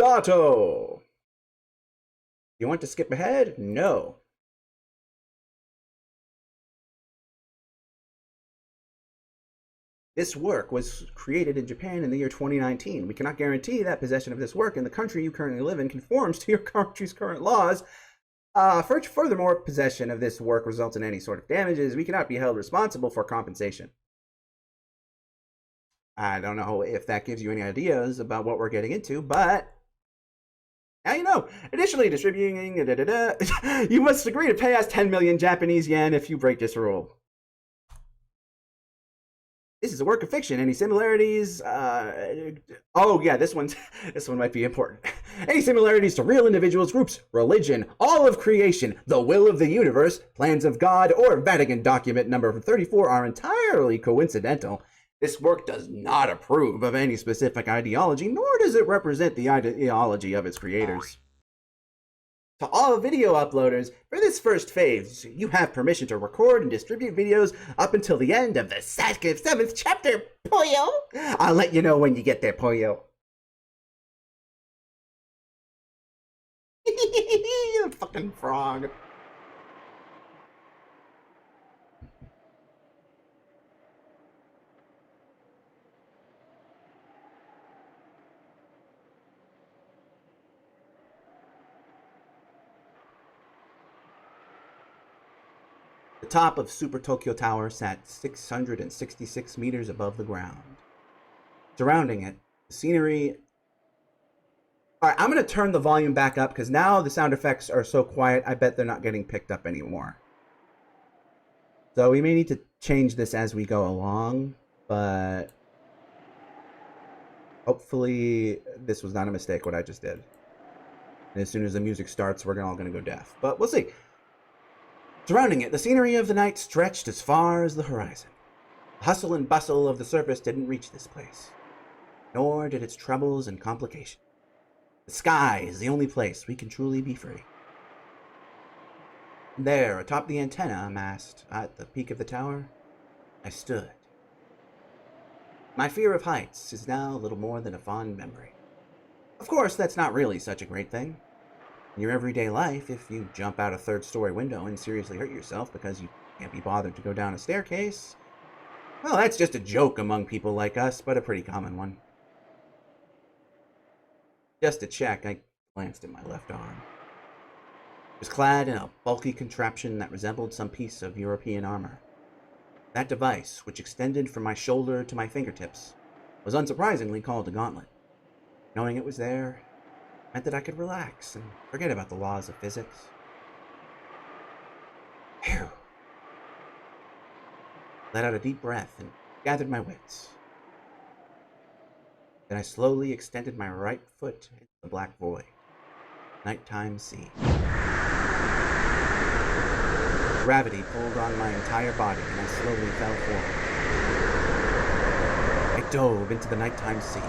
Dato! You want to skip ahead? No. This work was created in Japan in the year 2019. We cannot guarantee that possession of this work in the country you currently live in conforms to your country's current laws. Furthermore, possession of this work results in any sort of damages. We cannot be held responsible for compensation. I don't know if that gives you any ideas about what we're getting into, but now you know. Additionally, distributing, you must agree to pay us 10 million Japanese yen if you break this rule. This is a work of fiction. Any similarities? Oh yeah, this one might be important. Any similarities to real individuals, groups, religion, all of creation, the will of the universe, plans of God, or Vatican document number 34 are entirely coincidental. This work does not approve of any specific ideology, nor does it represent the ideology of its creators. To all video uploaders, for this first phase, you have permission to record and distribute videos up until the end of the 7th chapter, Pollo! I'll let you know when you get there, Pollo. Fucking frog. The top of Super Tokyo Tower sat 666 meters above the ground. Surrounding it, the scenery... Alright, I'm going to turn the volume back up because now the sound effects are so quiet, I bet they're not getting picked up anymore. So we may need to change this as we go along, but... hopefully this was not a mistake what I just did. And as soon as the music starts, we're all going to go deaf. But we'll see. Surrounding it, the scenery of the night stretched as far as the horizon. The hustle and bustle of the surface didn't reach this place, nor did its troubles and complications. The sky is the only place we can truly be free. There, atop the antenna mast at the peak of the tower, I stood. My fear of heights is now little more than a fond memory. Of course, that's not really such a great thing. In your everyday life, if you jump out a third-story window and seriously hurt yourself because you can't be bothered to go down a staircase, well, that's just a joke among people like us, but a pretty common one. Just to check, I glanced at my left arm. It was clad in a bulky contraption that resembled some piece of European armor. That device, which extended from my shoulder to my fingertips, was unsurprisingly called a gauntlet. Knowing it was there meant that I could relax and forget about the laws of physics. Phew. Let out a deep breath and gathered my wits. Then I slowly extended my right foot into the black void. Nighttime sea. Gravity pulled on my entire body and I slowly fell forward. I dove into the nighttime sea.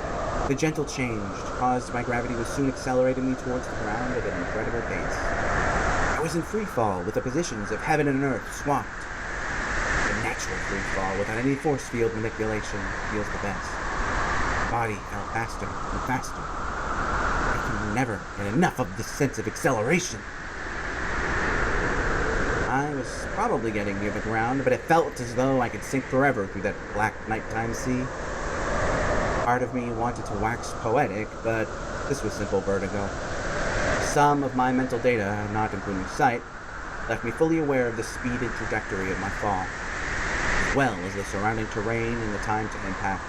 The gentle change caused by gravity was soon accelerating me towards the ground at an incredible pace. I was in free fall with the positions of heaven and earth swamped. The natural free fall without any force field manipulation feels the best. My body fell faster and faster. I can never get enough of this sense of acceleration. I was probably getting near the ground, but it felt as though I could sink forever through that black nighttime sea. Part of me wanted to wax poetic, but this was simple vertigo. The sum of my mental data, not including sight, left me fully aware of the speed and trajectory of my fall, as well as the surrounding terrain and the time to impact.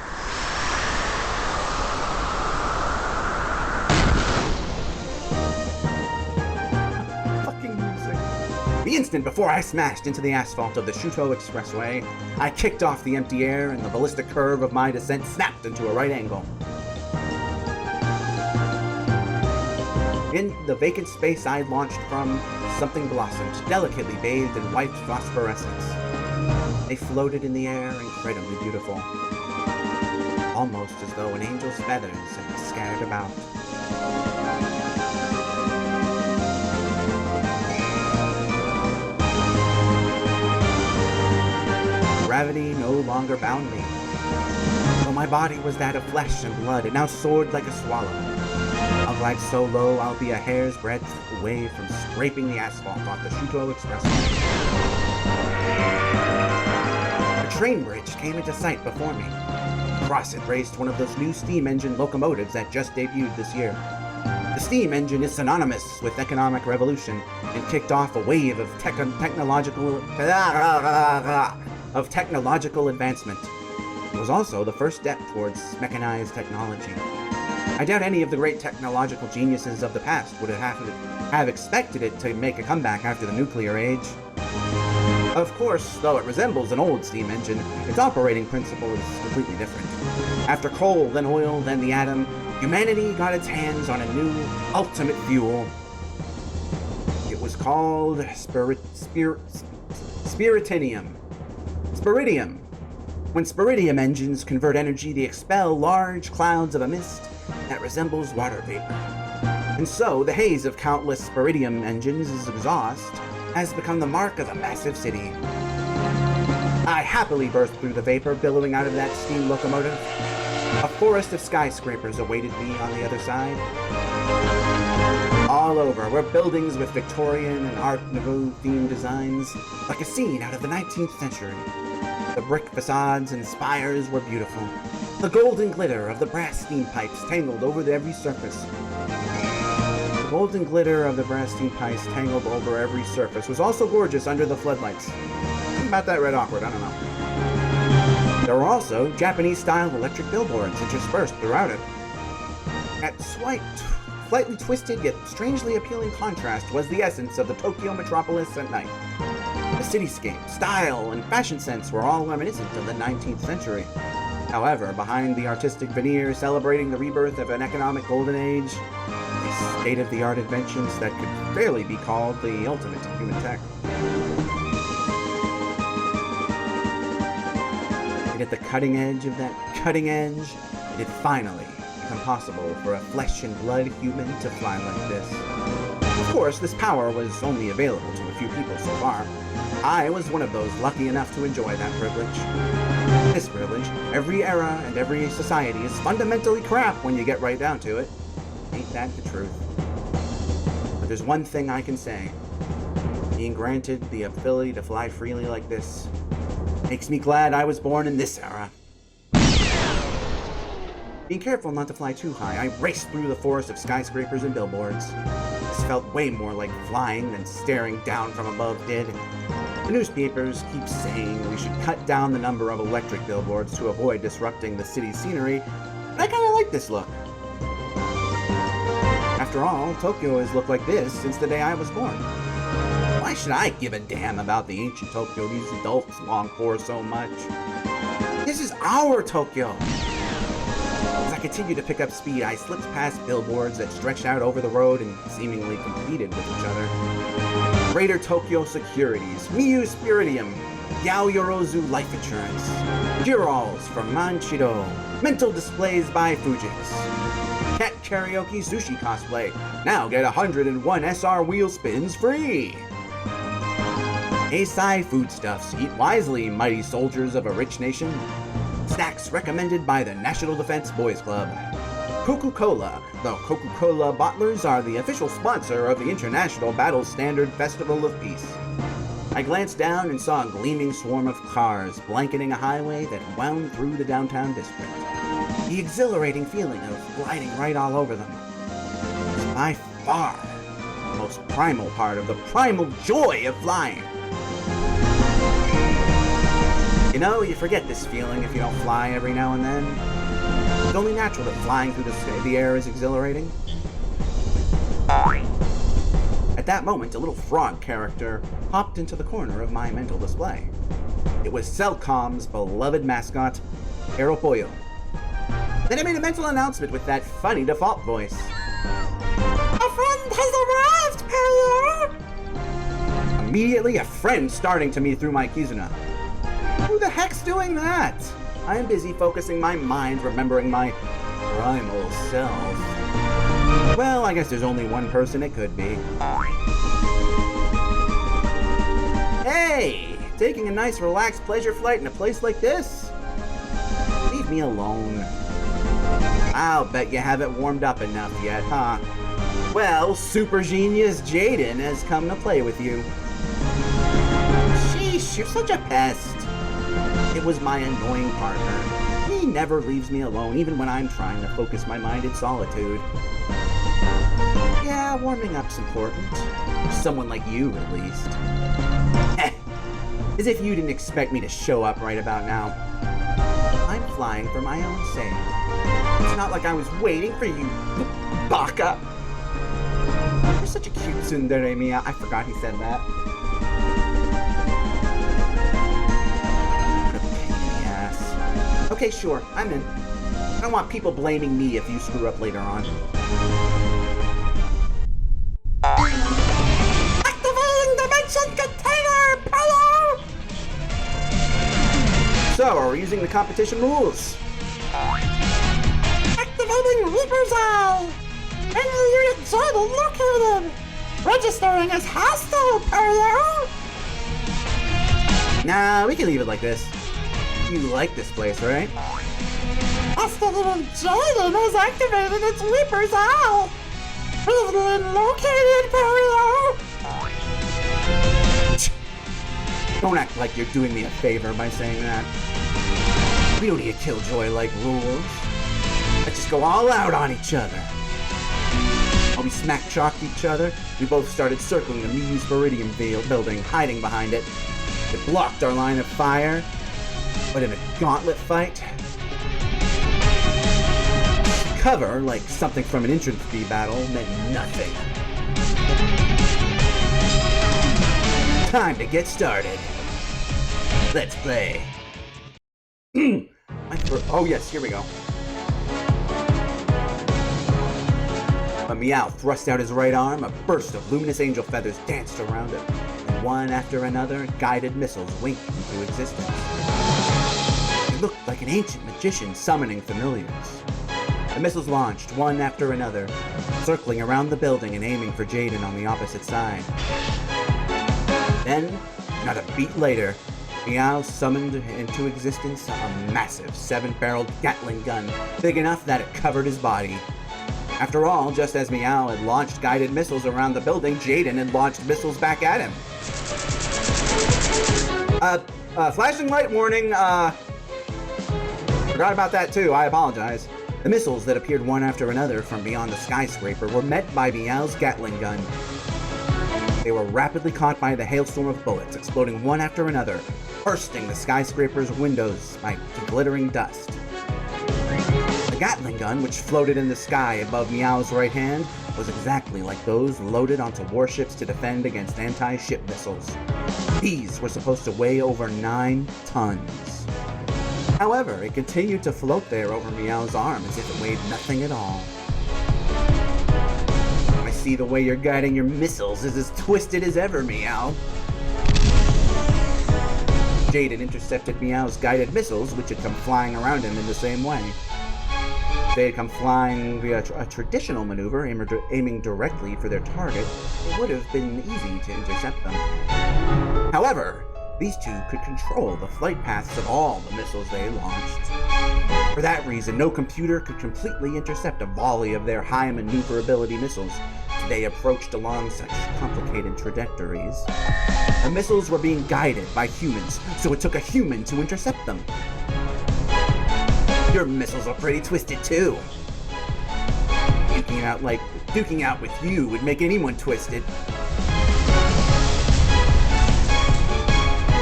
The instant before I smashed into the asphalt of the Shuto Expressway, I kicked off the empty air and the ballistic curve of my descent snapped into a right angle. In the vacant space I launched from, something blossomed, delicately bathed in white phosphorescence. They floated in the air, incredibly beautiful, almost as though an angel's feathers had been scattered about. Gravity no longer bound me. Though my body was that of flesh and blood, it now soared like a swallow. I'll glide so low I'll be a hair's breadth away from scraping the asphalt off the Shuto Expressway. A train bridge came into sight before me. Across it raced one of those new steam engine locomotives that just debuted this year. The steam engine is synonymous with economic revolution and kicked off a wave of technological advancement. It was also the first step towards mechanized technology. I doubt any of the great technological geniuses of the past would have expected it to make a comeback after the nuclear age. Of course, though it resembles an old steam engine, its operating principle is completely different. After coal, then oil, then the atom, humanity got its hands on a new, ultimate fuel. It was called Spiritinium. Spiridium. When spiridium engines convert energy, they expel large clouds of a mist that resembles water vapor. And so, the haze of countless spiridium engines' exhaust has become the mark of a massive city. I happily burst through the vapor billowing out of that steam locomotive. A forest of skyscrapers awaited me on the other side. All over were buildings with Victorian and Art Nouveau themed designs, like a scene out of the 19th century. The brick facades and spires were beautiful. The golden glitter of the brass steam pipes tangled over every surface. The golden glitter of the brass steam pipes tangled over every surface was also gorgeous under the floodlights. Something about that read awkward, I don't know. There were also Japanese-style electric billboards interspersed throughout it. That slightly twisted yet strangely appealing contrast was the essence of the Tokyo metropolis at night. The cityscape, style, and fashion sense were all reminiscent of the 19th century. However, behind the artistic veneer celebrating the rebirth of an economic golden age, these state-of-the-art inventions that could fairly be called the ultimate in human tech. And at the cutting edge of that cutting edge, it had finally become possible for a flesh and blood human to fly like this. Of course, this power was only available to a few people so far. I was one of those lucky enough to enjoy that privilege. This privilege, every era and every society is fundamentally crap when you get right down to it. Ain't that the truth? But there's one thing I can say. Being granted the ability to fly freely like this makes me glad I was born in this era. Being careful not to fly too high, I raced through the forest of skyscrapers and billboards. This felt way more like flying than staring down from above did. The newspapers keep saying we should cut down the number of electric billboards to avoid disrupting the city's scenery, but I kinda like this look. After all, Tokyo has looked like this since the day I was born. Why should I give a damn about the ancient Tokyo these adults long for so much? This is our Tokyo! As I continued to pick up speed, I slipped past billboards that stretched out over the road and seemingly competed with each other. Greater Tokyo Securities, Miyu Spiridium, Yaoyorozu Life Insurance, Cure-Alls from Manchido, Mental Displays by Fujix, Cat Karaoke Sushi Cosplay, now get 101 SR wheel spins free! Eisai Foodstuffs, eat wisely, mighty soldiers of a rich nation. Snacks recommended by the National Defense Boys Club. Coca-Cola. The Coca-Cola bottlers are the official sponsor of the International Battle Standard Festival of Peace. I glanced down and saw a gleaming swarm of cars blanketing a highway that wound through the downtown district. The exhilarating feeling of gliding right all over them was by far the most primal part of the primal joy of flying. You know, you forget this feeling if you don't fly every now and then. It's only natural that flying through the air is exhilarating. At that moment, a little frog character popped into the corner of my mental display. It was Cellcom's beloved mascot, Aeropollo. Then it made a mental announcement with that funny default voice. A friend has arrived, Perrier! Immediately, a friend starting to me through my Kizuna. Who the heck's doing that? I am busy focusing my mind, remembering my primal self. Well, I guess there's only one person it could be. Hey! Taking a nice relaxed pleasure flight in a place like this? Leave me alone. I'll bet you haven't warmed up enough yet, huh? Well, super genius Jaden has come to play with you. Sheesh, you're such a pest. It was my annoying partner. He never leaves me alone, even when I'm trying to focus my mind in solitude. Yeah, warming up's important. Someone like you, at least. As if you didn't expect me to show up right about now. I'm flying for my own sake. It's not like I was waiting for you, baka. You're such a cute tsundere, Mia. I forgot he said that. What a pain in the ass. Okay, sure, I'm in. I don't want people blaming me if you screw up later on. Activating dimension container, Polo! So, are we using the competition rules? Activating Reaper's Eye! Enemy unit Jordan located! Registering as hostile, Polo! Nah, we can leave it like this. You like this place, right? Estimated Jaden has activated its Reaper's Eye! We've been located, Polo! Don't act like you're doing me a favor by saying that. We don't need a killjoy-like rules. Let's just go all out on each other. While we smack-chalked each other, we both started circling the Muse Viridium building, hiding behind it. It blocked our line of fire, but in a gauntlet fight, cover, like something from an entrance fee battle, meant nothing. Time to get started. Let's play. Oh yes, here we go. A Meow thrust out his right arm, a burst of luminous angel feathers danced around him, and one after another, guided missiles winked into existence. It looked like an ancient magician summoning familiars. The missiles launched, one after another, circling around the building and aiming for Jaden on the opposite side. Then, not a beat later, Meow summoned into existence a massive 7-barreled Gatling gun, big enough that it covered his body. After all, just as Meow had launched guided missiles around the building, Jaden had launched missiles back at him. Flashing light warning, forgot about that too, I apologize. The missiles that appeared one after another from beyond the skyscraper were met by Meow's Gatling gun. They were rapidly caught by the hailstorm of bullets, exploding one after another, bursting the skyscraper's windows to glittering dust. The Gatling gun, which floated in the sky above Meow's right hand, was exactly like those loaded onto warships to defend against anti-ship missiles. These were supposed to weigh over 9 tons. However, it continued to float there over Meow's arm as if it weighed nothing at all. I see the way you're guiding your missiles is as twisted as ever, Meow. Jaden intercepted Meow's guided missiles, which had come flying around him in the same way. If they had come flying via a traditional maneuver, aiming directly for their target, it would have been easy to intercept them. However, these two could control the flight paths of all the missiles they launched. For that reason, no computer could completely intercept a volley of their high maneuverability missiles as they approached along such complicated trajectories. The missiles were being guided by humans, so it took a human to intercept them. Your missiles are pretty twisted too. Duking out with you would make anyone twisted.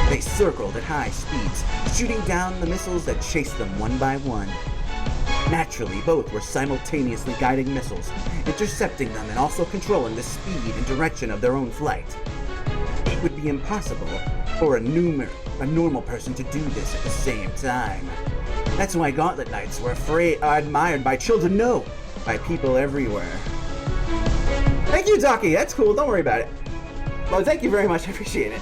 They circled at high speeds, shooting down the missiles that chased them one by one. Naturally, both were simultaneously guiding missiles, intercepting them and also controlling the speed and direction of their own flight. It would be impossible for a normal person to do this at the same time. That's why Gauntlet Knights were admired by children, no, by people everywhere. Thank you, Taki. That's cool. Don't worry about it. Well, thank you very much. I appreciate it.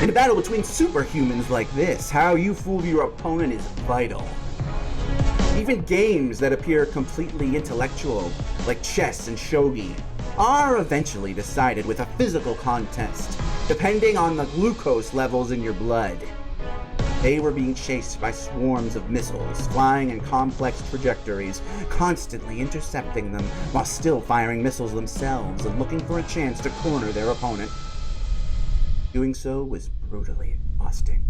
In a battle between superhumans like this, how you fool your opponent is vital. Even games that appear completely intellectual, like chess and shogi, are eventually decided with a physical contest, depending on the glucose levels in your blood. They were being chased by swarms of missiles, flying in complex trajectories, constantly intercepting them while still firing missiles themselves and looking for a chance to corner their opponent. Doing so was brutally exhausting.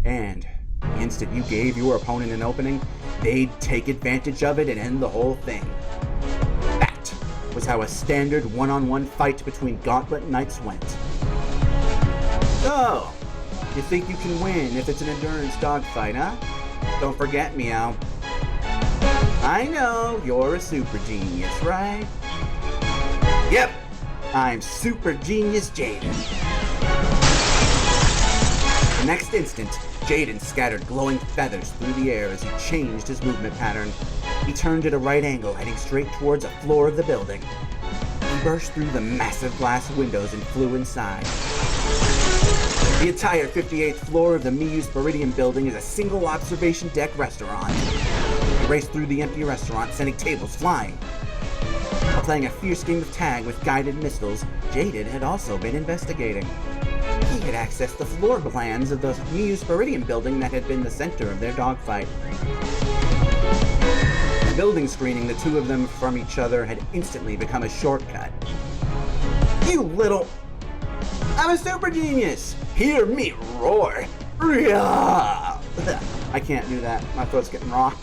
And the instant you gave your opponent an opening, they'd take advantage of it and end the whole thing. That was how a standard one-on-one fight between Gauntlet Knights went. So, you think you can win if it's an endurance dogfight, huh? Don't forget, Meow. I know you're a super genius, right? Yep, I'm Super Genius Jaden. The next instant, Jaden scattered glowing feathers through the air as he changed his movement pattern. He turned at a right angle, heading straight towards a floor of the building. He burst through the massive glass windows and flew inside. The entire 58th floor of the Miyu Spiridium building is a single observation deck restaurant. He raced through the empty restaurant, sending tables flying. While playing a fierce game of tag with guided missiles, Jaden had also been investigating. He had accessed the floor plans of the Miyu Spiridium building that had been the center of their dogfight. The building screening the two of them from each other had instantly become a shortcut. You little... I'm a super genius! Hear me roar! I can't do that. My throat's getting raw.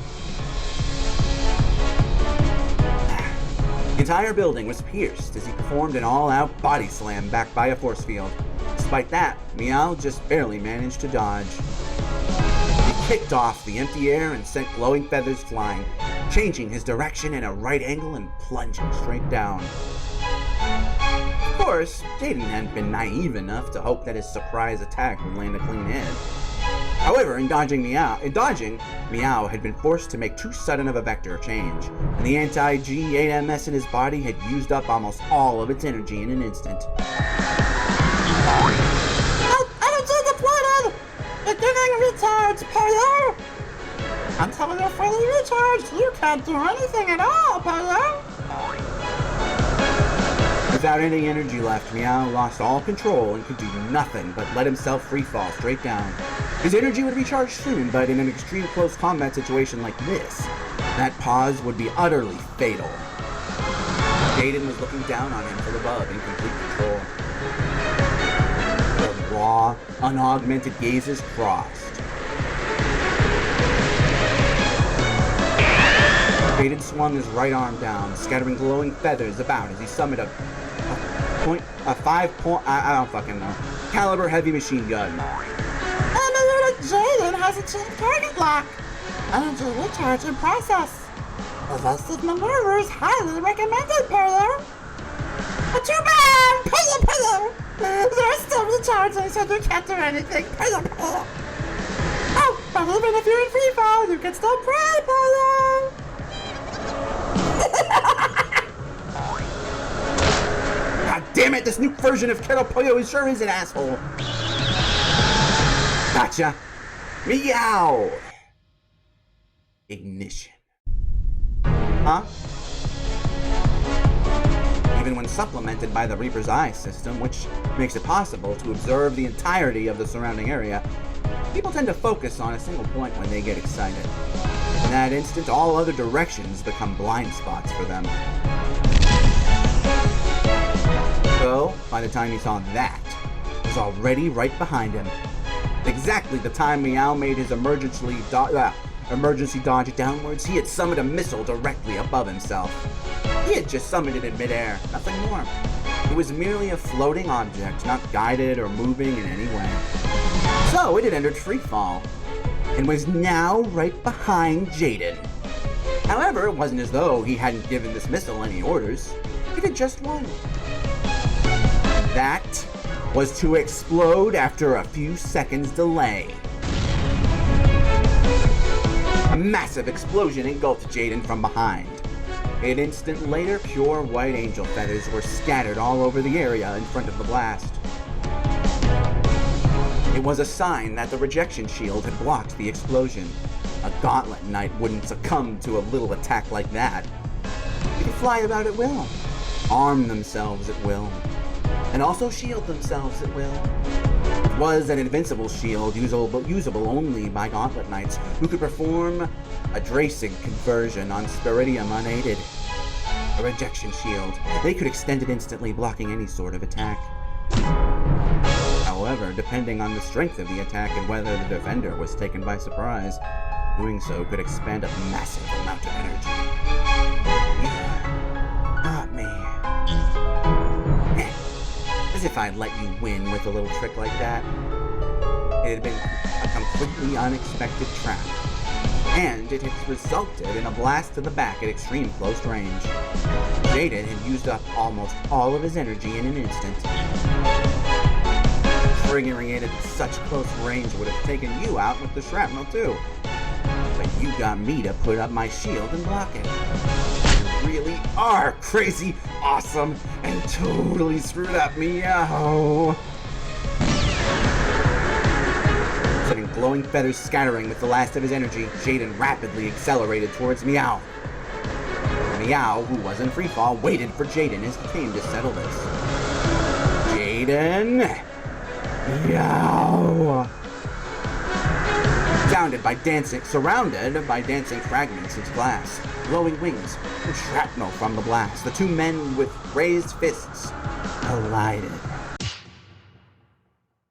The entire building was pierced as he performed an all-out body slam backed by a force field. Despite that, Meow just barely managed to dodge. He kicked off the empty air and sent glowing feathers flying, changing his direction at a right angle and plunging straight down. Of course, Jaden hadn't been naive enough to hope that his surprise attack would land a clean hit. However, in dodging, Meow had been forced to make too sudden of a vector change, and the anti-G8MS in his body had used up almost all of its energy in an instant. I don't see the planet! You're getting recharged, Polo! Until you're fully recharged, you can't do anything at all, Polo! Without any energy left, Meow lost all control and could do nothing but let himself free-fall straight down. His energy would recharge soon, but in an extreme close combat situation like this, that pause would be utterly fatal. Jaden was looking down on him from above in complete control. The raw, unaugmented gazes crossed. Jaden swung his right arm down, scattering glowing feathers about as he summoned a 5-point, I don't fucking know, caliber heavy machine gun. Jaden has achieved target lock. Energy recharge in process. Evasive maneuver is highly recommended, Polo. But too bad! Polo! They're still recharging, so you can't do anything. Polo! Oh, but even if you're in free fall, you can still pray, Polo! God damn it, this new version of Kettle Pollo sure is an asshole. Gotcha. Meow. Ignition. Huh? Even when supplemented by the Reaper's Eye system, which makes it possible to observe the entirety of the surrounding area, people tend to focus on a single point when they get excited. In that instant, all other directions become blind spots for them. So, by the time he saw that, it was already right behind him. Exactly the time Meow made his emergency dodge downwards, he had summoned a missile directly above himself. He had just summoned it in midair, nothing more. It was merely a floating object, not guided or moving in any way. So it had entered freefall, and was now right behind Jaden. However, it wasn't as though he hadn't given this missile any orders. It had just one. That was to explode after a few seconds delay. A massive explosion engulfed Jaden from behind. An instant later, pure white angel feathers were scattered all over the area in front of the blast. It was a sign that the rejection shield had blocked the explosion. A Gauntlet Knight wouldn't succumb to a little attack like that. They could fly about at will, arm themselves at will, and also shield themselves at will. was an invincible shield usable only by Gauntlet Knights who could perform a Dracing conversion on Spiridium unaided. A rejection shield. They could extend it instantly, blocking any sort of attack. However, depending on the strength of the attack and whether the defender was taken by surprise, doing so could expend a massive amount of energy. You got me. As if I'd let you win with a little trick like that. It had been a completely unexpected trap, and it had resulted in a blast to the back at extreme close range. Jaden had used up almost all of his energy in an instant. Triggering it at such close range would have taken you out with the shrapnel too. But you got me to put up my shield and block it. You really are crazy, awesome, and totally screwed up, meow. Sending glowing feathers scattering with the last of his energy, Jaden rapidly accelerated towards Meow. Meow, who was in freefall, waited for Jaden as he came to settle this. Jaden! Meow! Surrounded by dancing fragments of glass, glowing wings, and shrapnel from the blast, the two men with raised fists collided.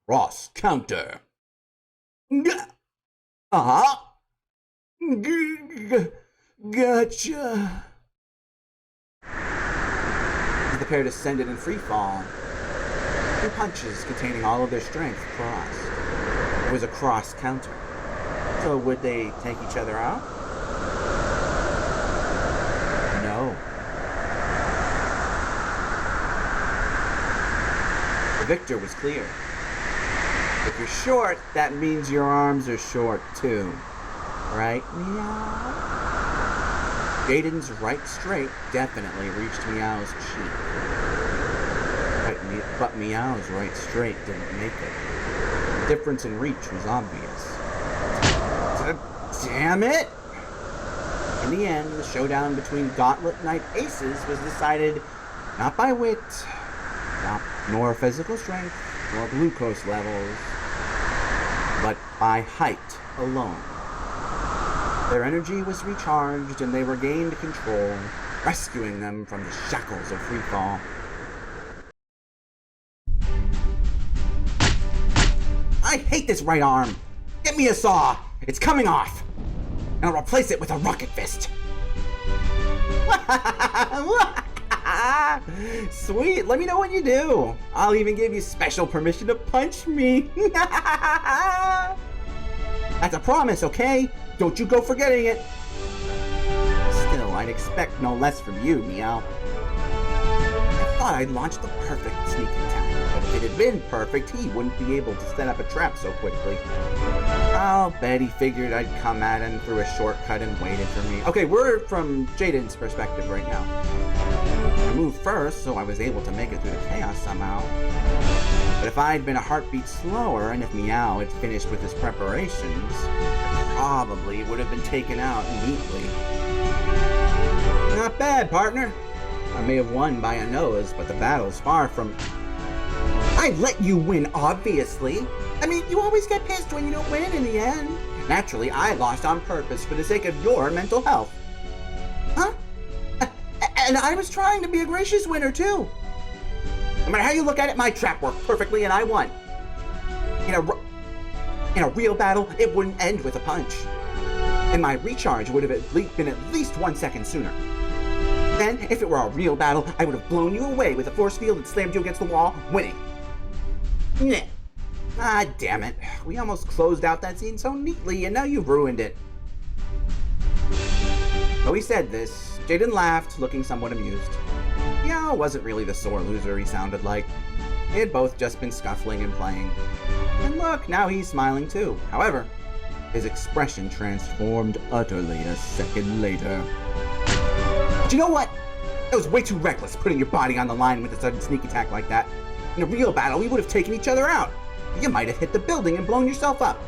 Ross counter. Gotcha. As the pair descended in free fall, two punches containing all of their strength crossed. It was a cross counter. So would they take each other out? No. The victor was clear. If you're short, that means your arms are short too. Right, Meow? Jaden's right straight definitely reached Meow's cheek. But Meow's right straight didn't make it. The difference in reach was obvious. Damn it! In the end, the showdown between Gauntlet Knight Aces was decided not by wit, nor physical strength, nor glucose levels, but by height alone. Their energy was recharged and they regained control, rescuing them from the shackles of freefall. I hate this right arm! Get me a saw! It's coming off! And I'll replace it with a rocket fist! Sweet, let me know what you do! I'll even give you special permission to punch me! That's a promise, okay? Don't you go forgetting it! Still, I'd expect no less from you, Meow. I thought I'd launched the perfect sneak attack, but if it had been perfect, he wouldn't be able to set up a trap so quickly. I'll bet he figured I'd come at him through a shortcut and waited for me. Okay, we're from Jaden's perspective right now. I moved first, so I was able to make it through the chaos somehow. But if I'd been a heartbeat slower, and if Meow had finished with his preparations, I probably would have been taken out neatly. Not bad, partner. I may have won by a nose, but the battle's far from... I let you win, obviously. I mean, you always get pissed when you don't win in the end. Naturally, I lost on purpose for the sake of your mental health. Huh? And I was trying to be a gracious winner, too. No matter how you look at it, my trap worked perfectly and I won. In a real battle, it wouldn't end with a punch. And my recharge would have been at least 1 second sooner. Then, if it were a real battle, I would have blown you away with a force field and slammed you against the wall, winning. Nah. Ah, damn it. We almost closed out that scene so neatly, and now you've ruined it. Though he said this, Jaden laughed, looking somewhat amused. Meow wasn't really the sore loser he sounded like. They had both just been scuffling and playing. And look, now he's smiling too. However, his expression transformed utterly a second later. But you know what? That was way too reckless, putting your body on the line with a sudden sneak attack like that. In a real battle, we would have taken each other out. You might have hit the building and blown yourself up.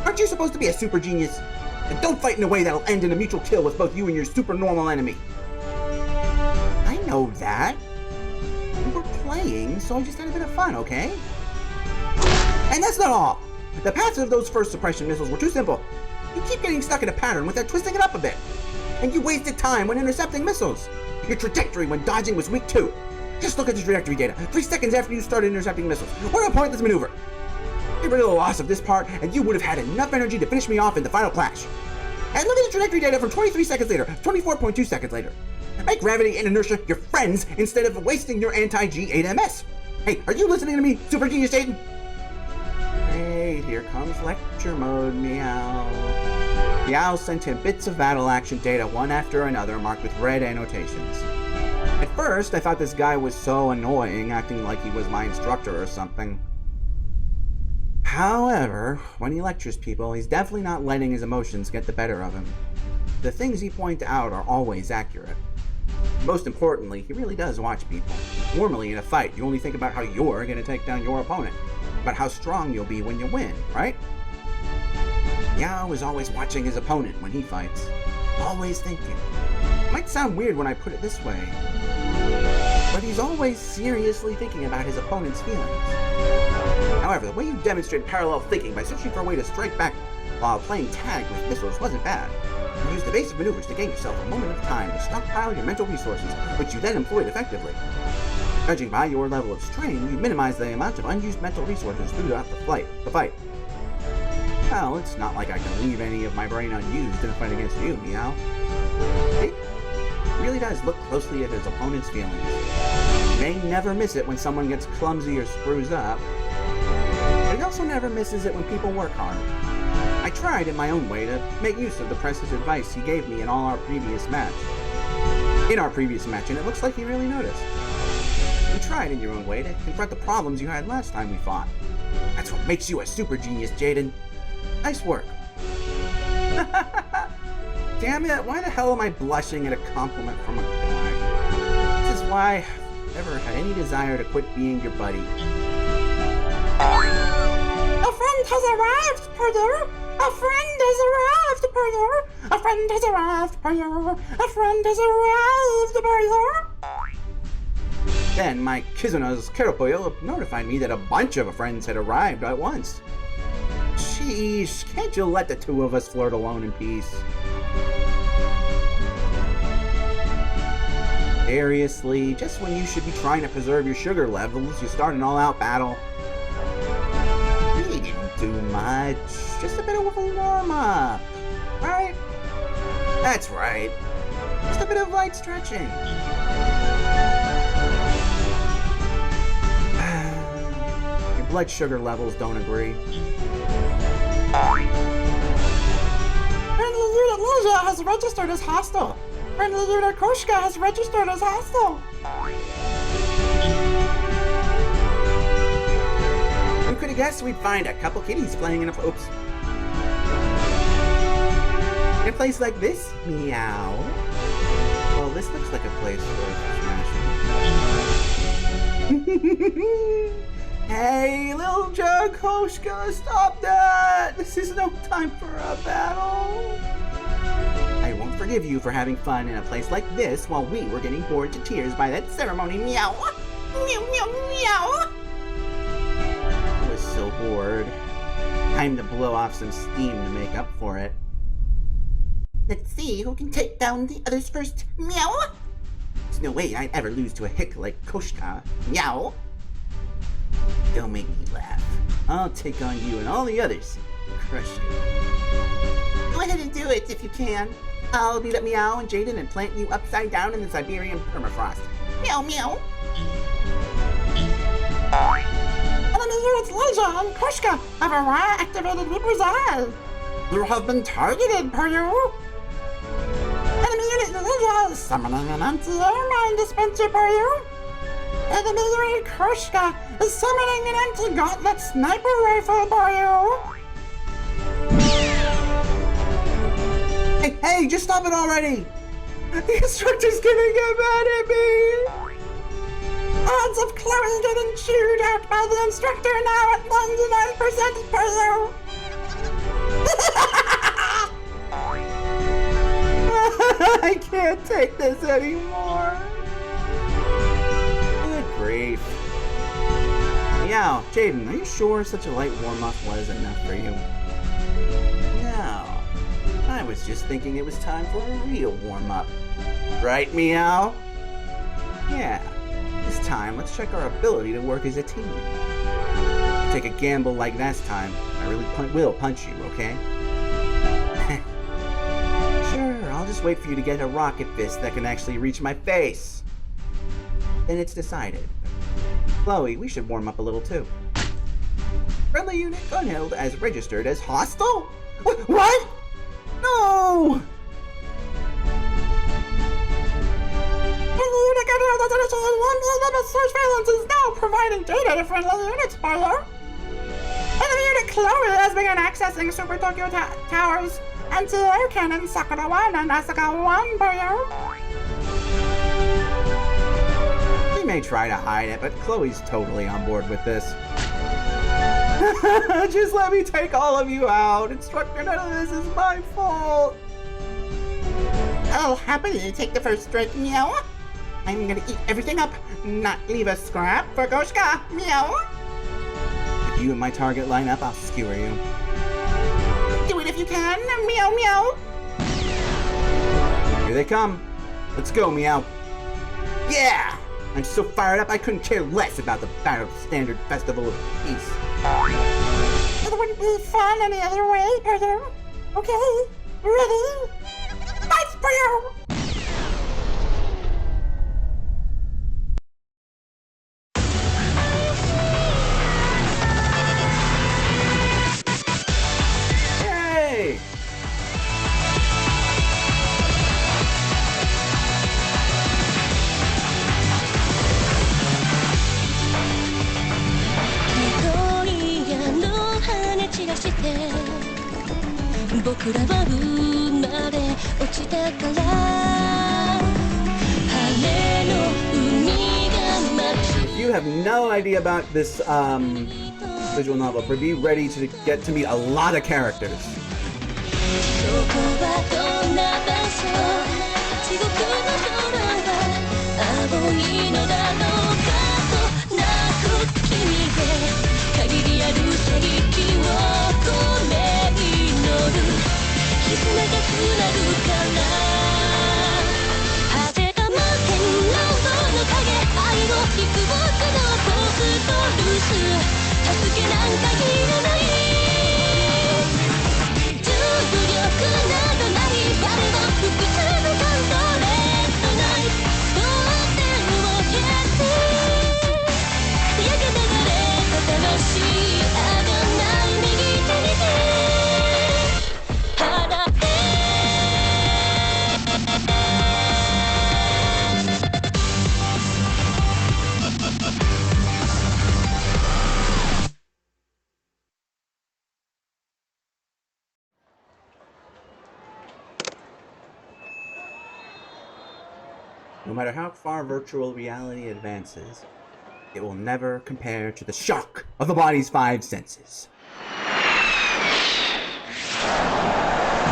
Aren't you supposed to be a super genius? And don't fight in a way that'll end in a mutual kill with both you and your super normal enemy. I know that. We were playing, so I just had a bit of fun, okay? And that's not all. The paths of those first suppression missiles were too simple. You keep getting stuck in a pattern without twisting it up a bit. And you wasted time when intercepting missiles. Your trajectory when dodging was weak too. Just look at the trajectory data 3 seconds after you started intercepting missiles. What a pointless maneuver. Get rid of the loss of this part and you would have had enough energy to finish me off in the final clash. And look at the trajectory data from 23 seconds later, 24.2 seconds later. Make gravity and inertia your friends instead of wasting your anti-G8MS. Hey, are you listening to me, Super Genius Jaden? Great, here comes lecture mode, meow. Meow sent him bits of battle action data one after another marked with red annotations. At first, I thought this guy was so annoying, acting like he was my instructor or something. However, when he lectures people, he's definitely not letting his emotions get the better of him. The things he points out are always accurate. Most importantly, he really does watch people. Normally in a fight, you only think about how you're going to take down your opponent, about how strong you'll be when you win, right? Yao is always watching his opponent when he fights. Always thinking. Might sound weird when I put it this way, but he's always seriously thinking about his opponent's feelings. However, the way you demonstrate parallel thinking by searching for a way to strike back while playing tag with missiles wasn't bad. You used evasive maneuvers to gain yourself a moment of time to stockpile your mental resources, which you then employed effectively. Judging by your level of strain, you minimize the amount of unused mental resources throughout the fight. Well, it's not like I can leave any of my brain unused in a fight against you, Meow. He really does look closely at his opponent's feelings. He may never miss it when someone gets clumsy or screws up, but he also never misses it when people work hard. I tried in my own way to make use of the precious advice he gave me in our previous match, and it looks like he really noticed. You tried in your own way to confront the problems you had last time we fought. That's what makes you a super genius, Jaden. Nice work. Damn it, why the hell am I blushing at a compliment from a guy? This is why I've never had any desire to quit being your buddy. A friend has arrived, Purder! A friend has arrived, Purder! A friend has arrived, Purder! A friend has arrived, Purder! Then my Kizuna's Keropoyo notified me that a bunch of friends had arrived at once. Sheesh, can't you let the two of us flirt alone in peace? Seriously, just when you should be trying to preserve your sugar levels, you start an all-out battle. We didn't do much, just a bit of a warm-up, right? That's right, just a bit of light stretching. Your blood sugar levels don't agree. Friendly unit Ninja has registered as hostile. Friendly unit Koshka has registered as hostile. Who could have guessed we'd find a couple kitties playing in a place like this? Meow. Well, this looks like a place for smashing. Hey, little jug Koshka, stop that! This is no time for a battle. I won't forgive you for having fun in a place like this while we were getting bored to tears by that ceremony. Meow! Meow, meow, meow! I was so bored. Time to blow off some steam to make up for it. Let's see who can take down the others first. Meow! There's no way I'd ever lose to a hick like Koshka. Meow! Don't make me laugh. I'll take on you and all the others and crush you. Go ahead and do it if you can. I'll beat up Meow and Jaden and plant you upside down in the Siberian permafrost. Meow, meow. Enemy units Ninja and Koshka have activated Reprisal. You have been targeted, Purdu. Enemy unit Ninja is summoning an anti-air mine dispenser, Purdu. Enemy unit Koshka is summoning an anti-gauntlet sniper rifle, Purdu. Hey, just stop it already! The instructor's gonna get mad at me! Odds of Chloe getting chewed out by the instructor now at 99% per you. I can't take this anymore. Good grief. Meow. Jaden, are you sure such a light warm-up was enough for you? No. I was just thinking it was time for a real warm-up. Right, Meow? Yeah. This time, let's check our ability to work as a team. Take a gamble like last time, I really will punch you, okay? Sure, I'll just wait for you to get a rocket fist that can actually reach my face. Then it's decided. Chloe, we should warm up a little too. Friendly unit Gunhild as registered as hostile? What? No! Friendly unit Gunhild as unlimited surveillance is now providing data to friendly units, Parlor. Friendly unit Chloe has begun accessing Super Tokyo Towers anti-air cannon Sakura 1 and Asuka 1, Parlor. She may try to hide it, but Chloe's totally on board with this. Just let me take all of you out. Instructor, none of this is my fault. I'll happily take the first strike, Meow. I'm gonna eat everything up, not leave a scrap for Goshka, Meow. If you and my target line up, I'll skewer you. Do it if you can, Meow Meow. Here they come. Let's go, Meow. Yeah! I'm so fired up I couldn't care less about the Battle Standard Festival of Peace. It wouldn't be fun any other way, Arthur. Okay, ready? Fight for you! Yay! If you have no idea about this visual novel, be ready to get to meet a lot of characters. No matter how far virtual reality advances, it will never compare to the shock of the body's 5 senses.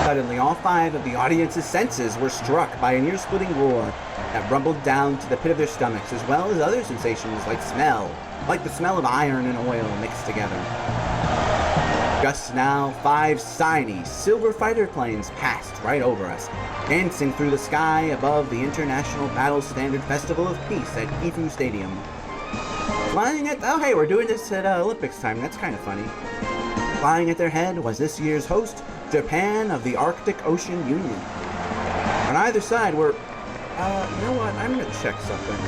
Suddenly, all 5 of the audience's senses were struck by an ear-splitting roar that rumbled down to the pit of their stomachs, as well as other sensations like smell, like the smell of iron and oil mixed together. Just now, 5 shiny silver fighter planes passed right over us, dancing through the sky above the International Battle Standard Festival of Peace at Gifu Stadium. Flying at... oh hey, we're doing this at Olympics time, that's kind of funny. Flying at their head was this year's host, Japan of the Arctic Ocean Union. On either side were... you know what, I'm gonna check something.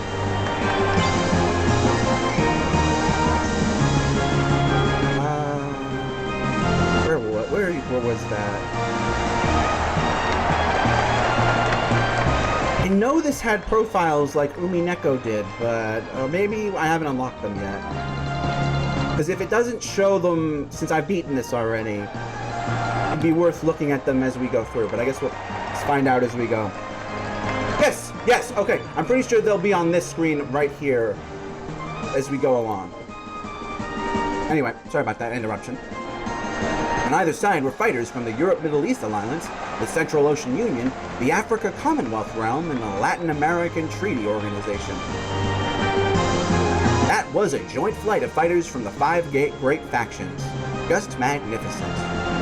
Where was that? I know this had profiles like Umineko did, but maybe I haven't unlocked them yet. Because if it doesn't show them, since I've beaten this already, it'd be worth looking at them as we go through, but I guess let's find out as we go. Yes, okay, I'm pretty sure they'll be on this screen right here as we go along. Anyway, sorry about that interruption. On either side were fighters from the Europe-Middle East Alliance, the Central Ocean Union, the Africa Commonwealth Realm, and the Latin American Treaty Organization. That That was a joint flight of fighters from the five great factions. Just magnificent.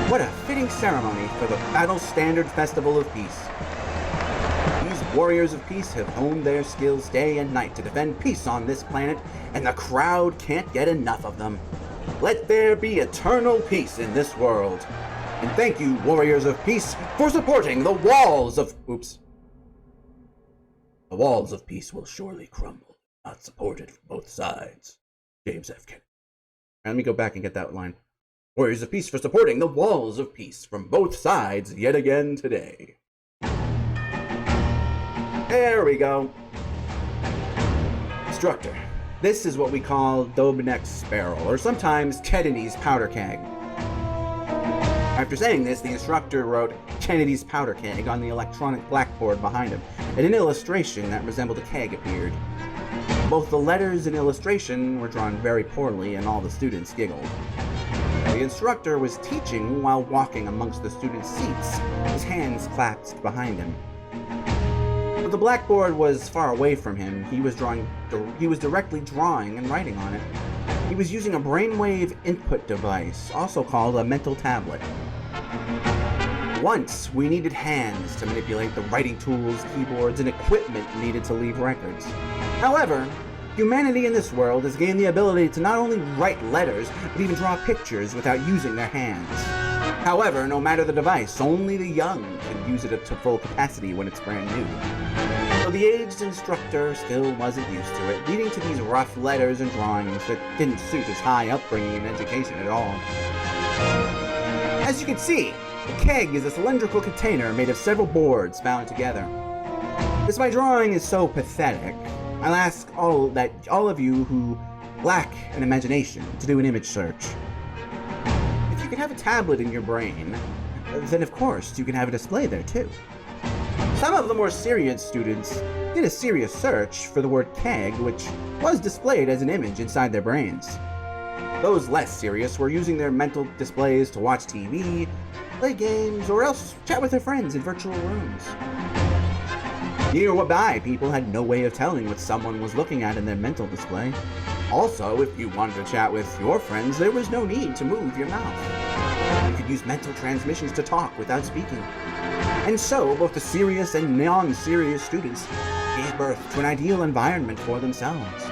What a fitting ceremony for the Battle Standard Festival of Peace. These warriors of peace have honed their skills day and night to defend peace on this planet, and the crowd can't get enough of them. Let there be eternal peace in this world. And thank you, warriors of peace, for supporting the walls of... Oops. The walls of peace will surely crumble, not supported from both sides. James F. Kennedy. Let me go back and get that line. Warriors of peace for supporting the walls of peace from both sides yet again today. There we go. Instructor. This is what we call Dobinek's Sparrow, or sometimes Kennedy's powder keg. After saying this, the instructor wrote Kennedy's powder keg on the electronic blackboard behind him, and an illustration that resembled a keg appeared. Both the letters and illustration were drawn very poorly, and all the students giggled. The instructor was teaching while walking amongst the students' seats, his hands clasped behind him. But the blackboard was far away from him. He was directly drawing and writing on it. He was using a brainwave input device, also called a mental tablet. Once, we needed hands to manipulate the writing tools, keyboards, and equipment needed to leave records. However, humanity in this world has gained the ability to not only write letters, but even draw pictures without using their hands. However, no matter the device, only the young can use it to full capacity when it's brand new. So the aged instructor still wasn't used to it, leading to these rough letters and drawings that didn't suit his high upbringing and education at all. As you can see, the keg is a cylindrical container made of several boards bound together. This my drawing is so pathetic, I'll ask all of you who lack an imagination to do an image search. If you can have a tablet in your brain, then of course you can have a display there too. Some of the more serious students did a serious search for the word keg, which was displayed as an image inside their brains. Those less serious were using their mental displays to watch TV, play games, or else chat with their friends in virtual rooms. Nearby people had no way of telling what someone was looking at in their mental display. Also, if you wanted to chat with your friends, there was no need to move your mouth. You could use mental transmissions to talk without speaking. And so, both the serious and non-serious students gave birth to an ideal environment for themselves.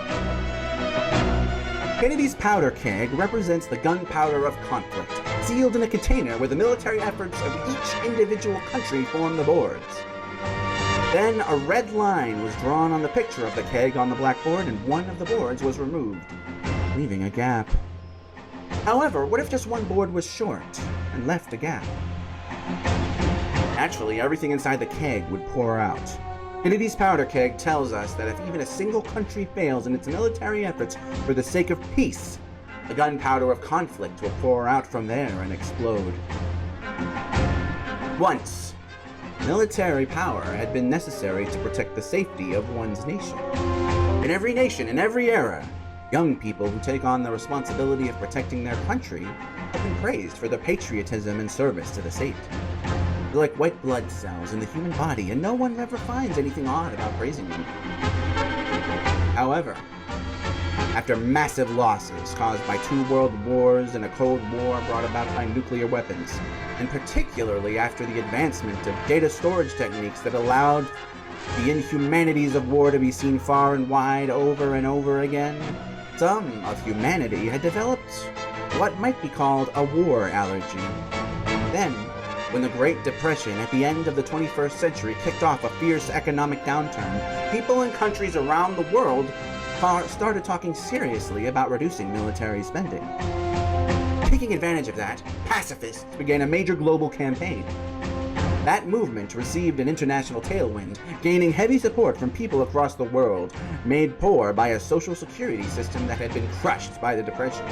Kennedy's powder keg represents the gunpowder of conflict, sealed in a container where the military efforts of each individual country form the boards. Then a red line was drawn on the picture of the keg on the blackboard, and one of the boards was removed, leaving a gap. However, what if just one board was short and left a gap? Naturally, everything inside the keg would pour out. Kennedy's powder keg tells us that if even a single country fails in its military efforts for the sake of peace, the gunpowder of conflict will pour out from there and explode. Once, military power had been necessary to protect the safety of one's nation. In every nation, in every era, young people who take on the responsibility of protecting their country have been praised for their patriotism and service to the state. They're like white blood cells in the human body, and no one ever finds anything odd about praising them. However, after massive losses caused by 2 world wars and a Cold War brought about by nuclear weapons, and particularly after the advancement of data storage techniques that allowed the inhumanities of war to be seen far and wide over and over again, some of humanity had developed what might be called a war allergy. Then, when the Great Depression at the end of the 21st century kicked off a fierce economic downturn, people in countries around the world started talking seriously about reducing military spending. Taking advantage of that, pacifists began a major global campaign. That movement received an international tailwind, gaining heavy support from people across the world, made poor by a social security system that had been crushed by the Depression.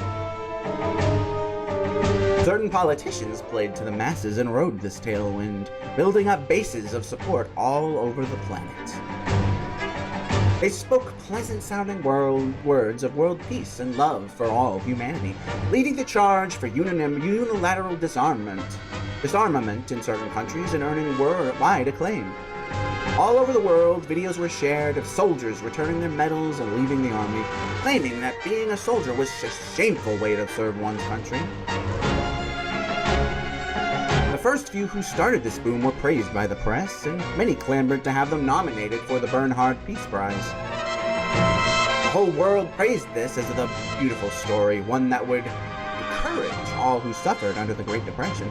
Certain politicians played to the masses and rode this tailwind, building up bases of support all over the planet. They spoke pleasant-sounding words of world peace and love for all humanity, leading the charge for unilateral disarmament in certain countries and earning worldwide acclaim. All over the world, videos were shared of soldiers returning their medals and leaving the army, claiming that being a soldier was a shameful way to serve one's country. The first few who started this boom were praised by the press, and many clamored to have them nominated for the Bernhard Peace Prize. The whole world praised this as a beautiful story, one that would encourage all who suffered under the Great Depression.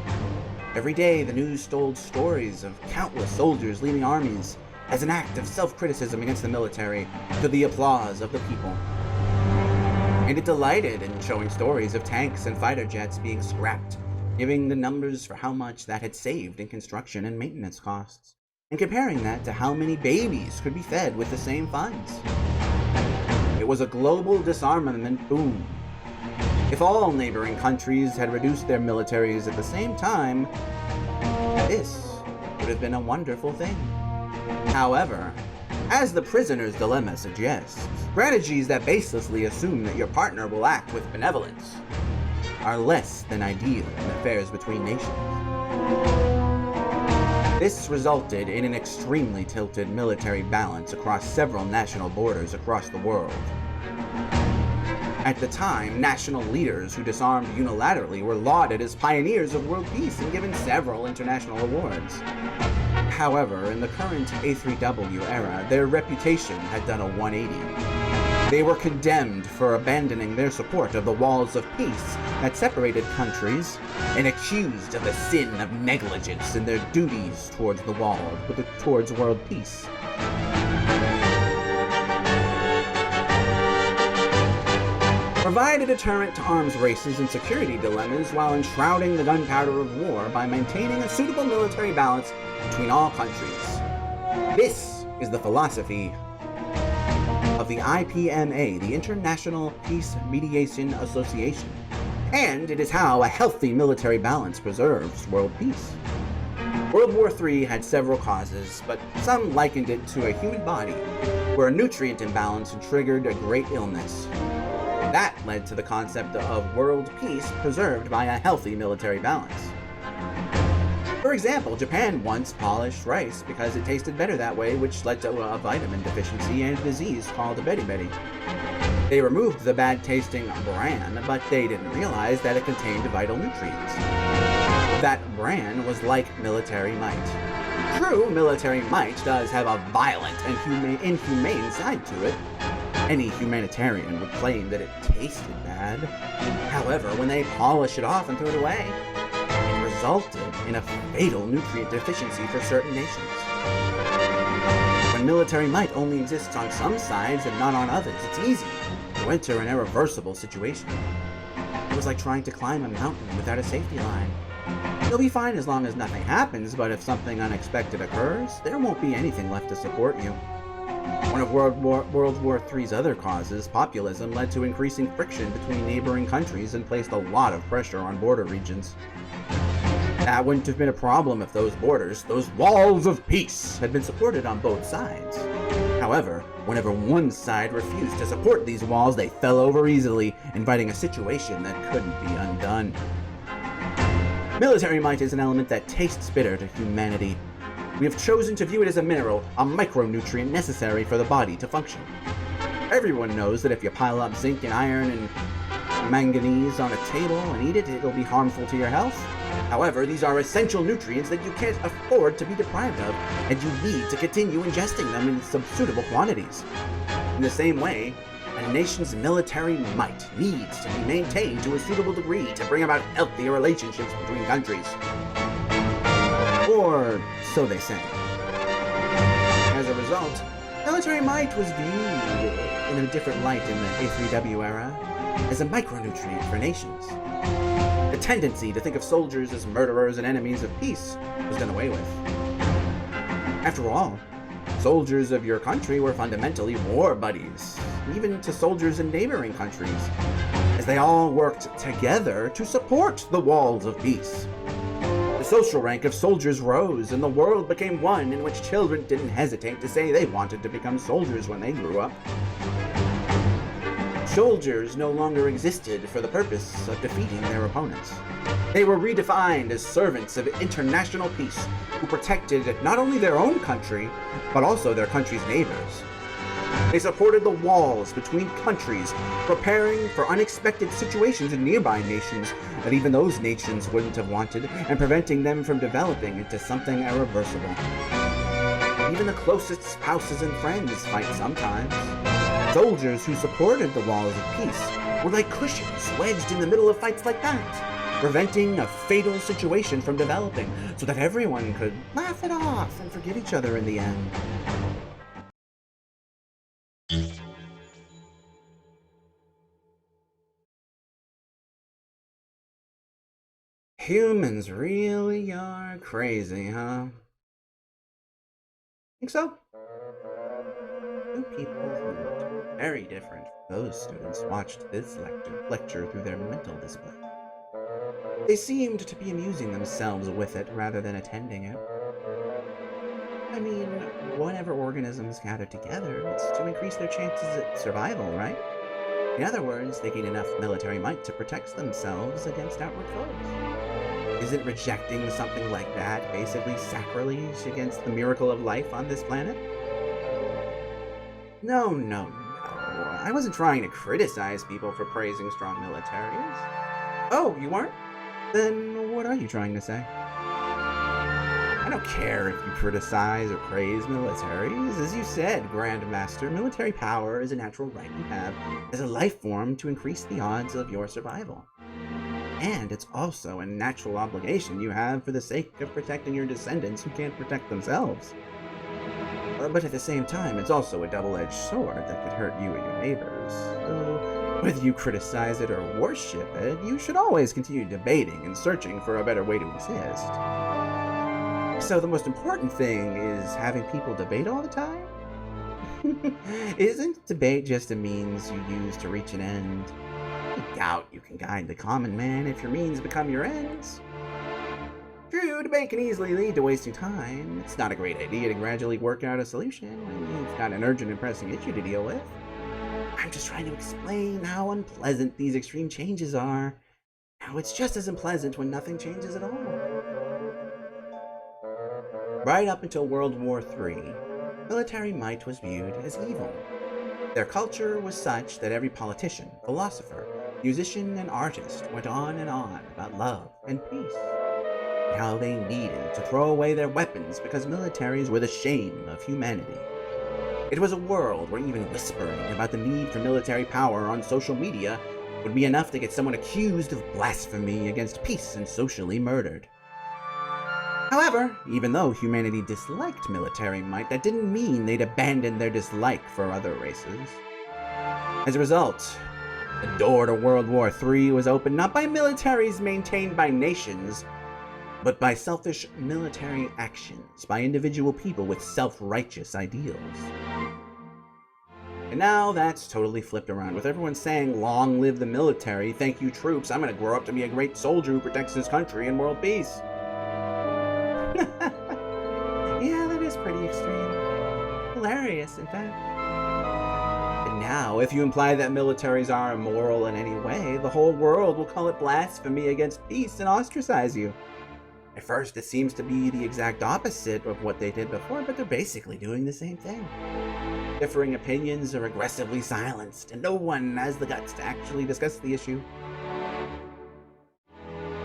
Every day, the news told stories of countless soldiers leaving armies as an act of self-criticism against the military to the applause of the people. And it delighted in showing stories of tanks and fighter jets being scrapped, giving the numbers for how much that had saved in construction and maintenance costs, and comparing that to how many babies could be fed with the same funds. It was a global disarmament boom. If all neighboring countries had reduced their militaries at the same time, this would have been a wonderful thing. However, as the prisoner's dilemma suggests, strategies that baselessly assume that your partner will act with benevolence are less than ideal in affairs between nations. This resulted in an extremely tilted military balance across several national borders across the world. At the time, national leaders who disarmed unilaterally were lauded as pioneers of world peace and given several international awards. However, in the current A3W era, their reputation had done a 180. They were condemned for abandoning their support of the walls of peace that separated countries and accused of the sin of negligence in their duties towards the wall, towards world peace. Provide a deterrent to arms races and security dilemmas while enshrouding the gunpowder of war by maintaining a suitable military balance between all countries. This is the philosophy of the IPMA, the International Peace Mediation Association, and it is how a healthy military balance preserves world peace. World War III had several causes, but some likened it to a human body, where a nutrient imbalance triggered a great illness. That led to the concept of world peace preserved by a healthy military balance. For example, Japan once polished rice because it tasted better that way, which led to a vitamin deficiency and a disease called beriberi. They removed the bad-tasting bran, but they didn't realize that it contained vital nutrients. That bran was like military might. True, military might does have a violent and inhumane side to it. Any humanitarian would claim that it tasted bad. However, when they polish it off and threw it away, it resulted in a fatal nutrient deficiency for certain nations. When military might only exists on some sides and not on others, it's easy to enter an irreversible situation. It was like trying to climb a mountain without a safety line. You'll be fine as long as nothing happens, but if something unexpected occurs, there won't be anything left to support you. One of World War III's other causes, populism, led to increasing friction between neighboring countries and placed a lot of pressure on border regions. That wouldn't have been a problem if those borders, those walls of peace, had been supported on both sides. However, whenever one side refused to support these walls, they fell over easily, inviting a situation that couldn't be undone. Military might is an element that tastes bitter to humanity. We have chosen to view it as a mineral, a micronutrient necessary for the body to function. Everyone knows that if you pile up zinc and iron and manganese on a table and eat it, it'll be harmful to your health. However, these are essential nutrients that you can't afford to be deprived of, and you need to continue ingesting them in some suitable quantities. In the same way, a nation's military might needs to be maintained to a suitable degree to bring about healthier relationships between countries. Or so they say. As a result, military might was viewed in a different light in the A3W era as a micronutrient for nations. The tendency to think of soldiers as murderers and enemies of peace was done away with. After all, soldiers of your country were fundamentally war buddies, even to soldiers in neighboring countries, as they all worked together to support the walls of peace. The social rank of soldiers rose, and the world became one in which children didn't hesitate to say they wanted to become soldiers when they grew up. Soldiers no longer existed for the purpose of defeating their opponents. They were redefined as servants of international peace who protected not only their own country, but also their country's neighbors. They supported the walls between countries, preparing for unexpected situations in nearby nations that even those nations wouldn't have wanted, and preventing them from developing into something irreversible. Even the closest spouses and friends fight sometimes. Soldiers who supported the walls of peace were like cushions wedged in the middle of fights like that, preventing a fatal situation from developing so that everyone could laugh it off and forgive each other in the end. Humans really are crazy, huh? Think so? Two people who looked very different from those students watched this lecture through their mental display. They seemed to be amusing themselves with it rather than attending it. I mean, whenever organisms gather together, it's to increase their chances at survival, right? In other words, they gain enough military might to protect themselves against outward foes. Isn't rejecting something like that basically sacrilege against the miracle of life on this planet? No. I wasn't trying to criticize people for praising strong militaries. Oh, you weren't? Then what are you trying to say? I don't care if you criticize or praise militaries. As you said, Grandmaster, military power is a natural right you have as a life form to increase the odds of your survival. And it's also a natural obligation you have for the sake of protecting your descendants who can't protect themselves. But at the same time, it's also a double-edged sword that could hurt you and your neighbors. So, whether you criticize it or worship it, you should always continue debating and searching for a better way to exist. So the most important thing is having people debate all the time? Isn't debate just a means you use to reach an end? I doubt you can guide the common man if your means become your ends. True, debate can easily lead to wasting time. It's not a great idea to gradually work out a solution when you've got an urgent and pressing issue to deal with. I'm just trying to explain how unpleasant these extreme changes are. How it's just as unpleasant when nothing changes at all. Right up until World War III, military might was viewed as evil. Their culture was such that every politician, philosopher, musician, and artist went on and on about love and peace. How they needed to throw away their weapons because militaries were the shame of humanity. It was a world where even whispering about the need for military power on social media would be enough to get someone accused of blasphemy against peace and socially murdered. However, even though humanity disliked military might, that didn't mean they'd abandon their dislike for other races. As a result, the door to World War III was opened not by militaries maintained by nations, but by selfish military actions by individual people with self-righteous ideals. And now that's totally flipped around, with everyone saying, "Long live the military, thank you troops, I'm gonna grow up to be a great soldier who protects his country and world peace." Yeah, that is pretty extreme. Hilarious, in fact. And now, if you imply that militaries are immoral in any way, the whole world will call it blasphemy against peace and ostracize you. At first, it seems to be the exact opposite of what they did before, but they're basically doing the same thing. Differing opinions are aggressively silenced, and no one has the guts to actually discuss the issue.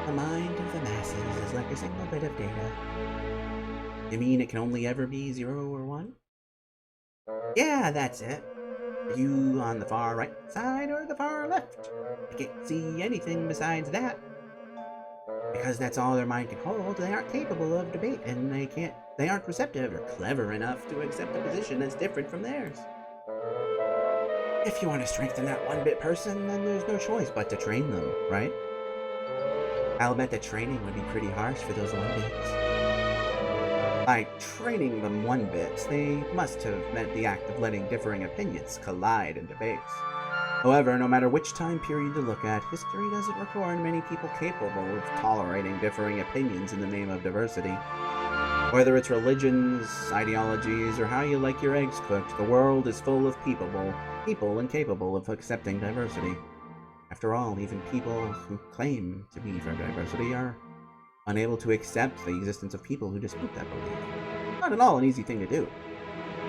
The mind of the masses is like a single bit of data. You mean it can only ever be 0 or 1? Yeah, that's it. Are you on the far right side or the far left? I can't see anything besides that. Because that's all their mind can hold, they aren't capable of debate, and they aren't receptive or clever enough to accept a position that's different from theirs. If you want to strengthen that one-bit person, then there's no choice but to train them, right? I'll bet the training would be pretty harsh for those one-bits. By training them one-bits, they must have meant the act of letting differing opinions collide in debates. However, no matter which time period you look at, history doesn't record many people capable of tolerating differing opinions in the name of diversity. Whether it's religions, ideologies, or how you like your eggs cooked, the world is full of people incapable of accepting diversity. After all, even people who claim to be for diversity are unable to accept the existence of people who dispute that belief. Not at all an easy thing to do.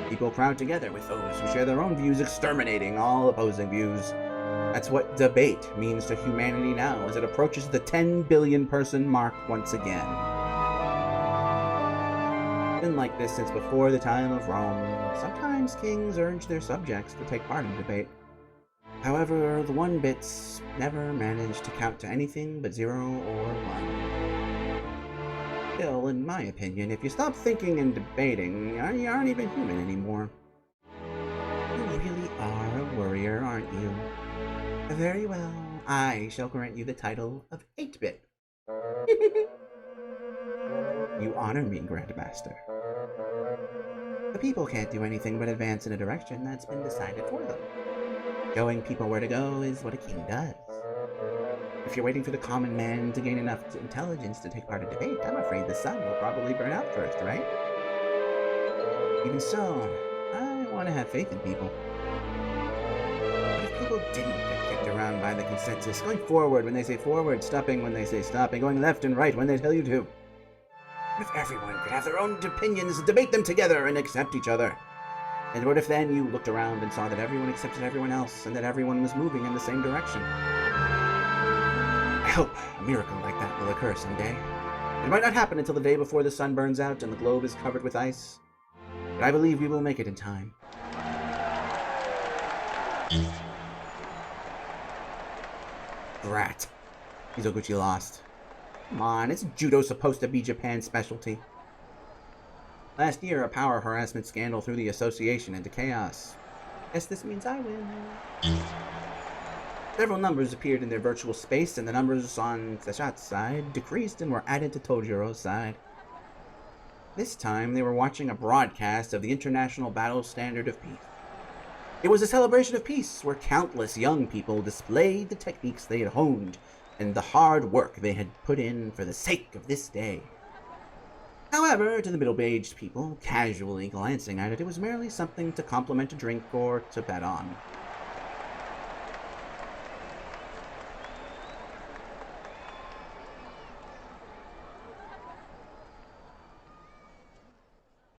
People crowd together with those who share their own views, exterminating all opposing views. That's what debate means to humanity now, as it approaches the 10 billion person mark once again. It's been like this since before the time of Rome. Sometimes kings urge their subjects to take part in debate. However, the one bits never manage to count to anything but 0 or 1. Still, in my opinion, if you stop thinking and debating, you aren't even human anymore. You really are a warrior, aren't you? Very well, I shall grant you the title of 8-bit. You honor me, Grandmaster. The people can't do anything but advance in a direction that's been decided for them. Showing people where to go is what a king does. If you're waiting for the common man to gain enough intelligence to take part in debate, I'm afraid the sun will probably burn out first, right? Even so, I want to have faith in people. What if people didn't get kicked around by the consensus, going forward when they say forward, stopping when they say stop, and going left and right when they tell you to? What if everyone could have their own opinions, debate them together, and accept each other? And what if then you looked around and saw that everyone accepted everyone else, and that everyone was moving in the same direction? I hope a miracle like that will occur someday. It might not happen until the day before the sun burns out and the globe is covered with ice, but I believe we will make it in time. Brat. Mizoguchi lost. Come on, isn't judo supposed to be Japan's specialty? Last year, a power harassment scandal threw the association into chaos. Guess this means I win. Several numbers appeared in their virtual space, and the numbers on Sashat's side decreased and were added to Tojiro's side. This time, they were watching a broadcast of the International Battle Standard of Peace. It was a celebration of peace, where countless young people displayed the techniques they had honed and the hard work they had put in for the sake of this day. However, to the middle-aged people, casually glancing at it, it was merely something to compliment a drink or to bet on.